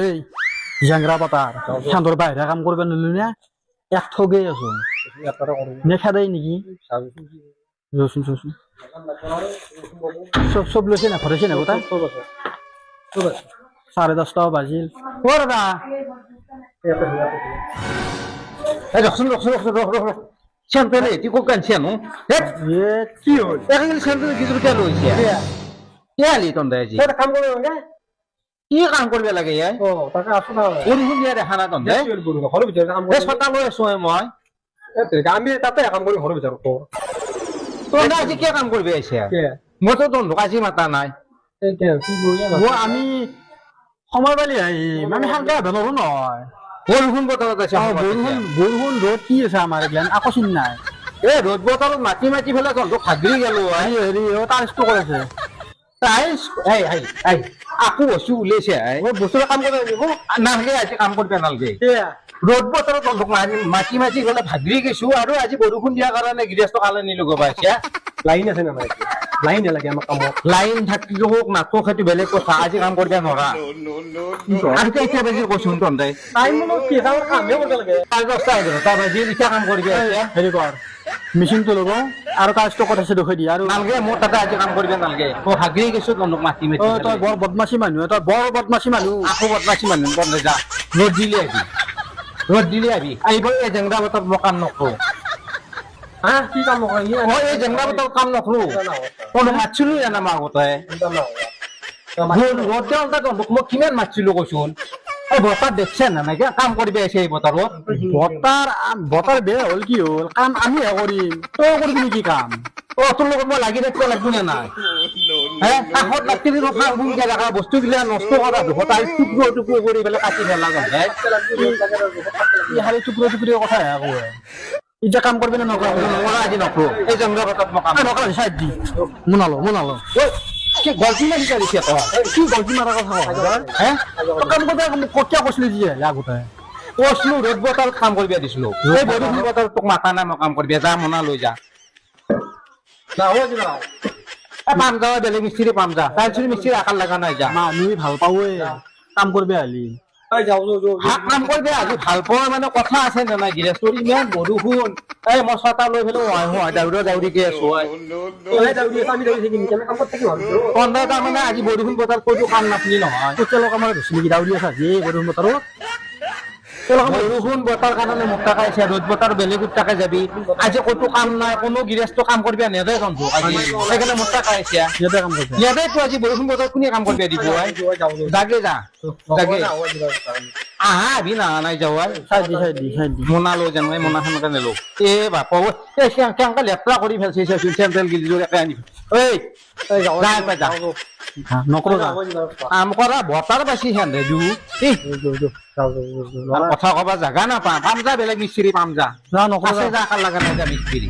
এই জাংৰা পাতাৰ সান্দৰ বাহিৰা কাম কৰিব নিলো না এক ঠগেই আছো নেখা দেই নেকি ৰচোন চচোন চব লৈছে না ভৰাইছে না গোটা 10:30 বাজিল অ দাদা ৰচোন চেণ্টেল এটি ক'ত কাঞ্চি আনো কি হ'ল চেণ্টেল কিছু কিয় লৈছে কিয় আলি তন্দে আজি কাম কৰিব লাগে কি কাম কৰিব লাগে ইয়াই তাকে আছো না বৰষুণ দিয়া দেখা না তন্দে ঘৰৰ ভিতৰত কাম ছটা লৈ আছো মই আমি তাতে কাম কৰি ঘৰৰ ভিতৰত তন্দে আজি কিয় কাম কৰিব আহিছে মইতো তন্দক আজি মাতা নাই আমি সময় পালি আমি সাংকে আহিব নোৱাৰো নহয় বৰষুণ বতৰত আছে বৰষুণ ৰ'দ কি আছে আমাৰ এইগিলান আকৌ চিন নাই এই ৰ'দ বতৰত মাতি পেলাই তন্দক ভাগৰি গেলো হেৰি তাৰ ষ্টক আছে আকৌ বস্তু উলিয়াইছে বস্তু কাম কৰিব নালাগে আজি কাম কৰিব নালাগে ৰ'দ বতৰত তন্দক মাতি গ'লে ভাগৰি গৈছো আৰু আজি বৰষুণ দিয়াৰ কাৰণে গৃহস্থ কালে নিলো গবা এতিয়া লাইন আছে না লাইন নালাগে আমাৰ কামত লাইন থাকিলেও হোক নাটক সেইটো বেলেগ কথা আজি কাম কৰিব নোৱাৰা আৰু কেইটা বাজি কৈছোন তন্দে টাইম কি কামে কৰিব লাগে 10:30 বাজি এতিয়া কাম কৰিব হেৰি কৰ মেচিনটো ল'ব আৰু তাৰ ষ্টকত আছে দেখুৱাই দিয়া আৰু নালাগে মোৰ তাতে আজি কাম কৰিব নালাগে মই ভাগৰি গৈছো তন্দক মাতি তই বৰ বদমাচি মানুহ তই বৰ বদমাচি মানুহ আকৌ বদমাচি মানুহ তন্দে যা ৰ'দ দিলে আহিব এই জেংৰা বতৰত মই কাম নকৰো কি কাম নকৰে মই এই জেংৰা বতৰত কাম নকৰো তন্দক মাতিছিলো জানা মই আগতে ৰ'দ দিওঁতে তন্দক মই কিমান মাতিছিলো কৈছোন এই বতাৰ দেখছে না নাই কাম কৰিব আহিছে এই বতৰত বতৰ বেয়া হ'ল কি হ'ল কাম আমিহে কৰিম তই কৰিবি নেকি কাম তোৰ লগত মই লাগি থাকিব লাগিব নে নাই কাষত লাগি থকা বস্তুবিলাক নষ্ট কৰা দুখতাই টুকুৰ কৰি পেলাই কাটি পেলা খালি টুকুৰি কথাহে আকৌ এতিয়া কাম কৰিবি নে নকৰা আজি নকৰো এই জংঘল বতৰত মই কাম নকৰা চাইড দি মোনালো কি গল্টি মাৰি কৰিছে কি গল্টি মাৰা কথা কাম কৰিব কতিয়া কৈছিলি যি আগতে কৈছিলো ৰ'দ বতৰত কাম কৰিব দিছিলো এই বৰষুণ বতৰত তোক মাতা নাই মই কাম কৰিব যা মোনা লৈ যা পাম যা বেলেগ মিস্ত্ৰী পাম যা তাৰ মিস্ত্ৰী আকাৰ লগা নাই যা মানুহ ভাল পাৱে কাম কৰিব আহিলি কাম কৰিব আজি ভাল পোৱা মানে কথা আছে নে নাই গৃহস্থৰ ইমান বৰষুণ এই মই ছটা লৈ পেলাই দাউৰিকে আছো তাৰমানে আজি বৰষুণ বতৰ ক'তো কাম নাছিলি নহয় তেওঁলোক আমাৰ বেছি নেকি দাউৰি আছে আজি বৰষুণ বতৰত বৰষুণ বতৰ কাৰণে মোক টাকা আছে ৰ'দ বতৰ বেলেগ টাকা যাবি আজি ক'তো কাম নাই কোনো গৃহস্থ কাম কৰিব নেদে তন্তু আজি সেইকাৰণে মোক টাকা আছে নেদেতো আজি বৰষুণ বতৰ কোনে কাম কৰিব দিব জাগে যা জাগে আহা আবি না নাই যাওয়াই চাই দি মোনা লৈ যাম মোনা সেনেকে নেলো এ বাপ কেনেকে লেতেৰা কৰি ফেলছে চেণ্ট্ৰেল গিলিযোৰ একে আনি নকৰো কাম কৰা বতাৰ বাচি সেন্দে দিও কথা কবা জাগা নাপাম পাম যা বেলেগ মিস্ত্ৰী পাম যা নকৰো যা কাৰ লগা নাই যা মিস্ত্ৰী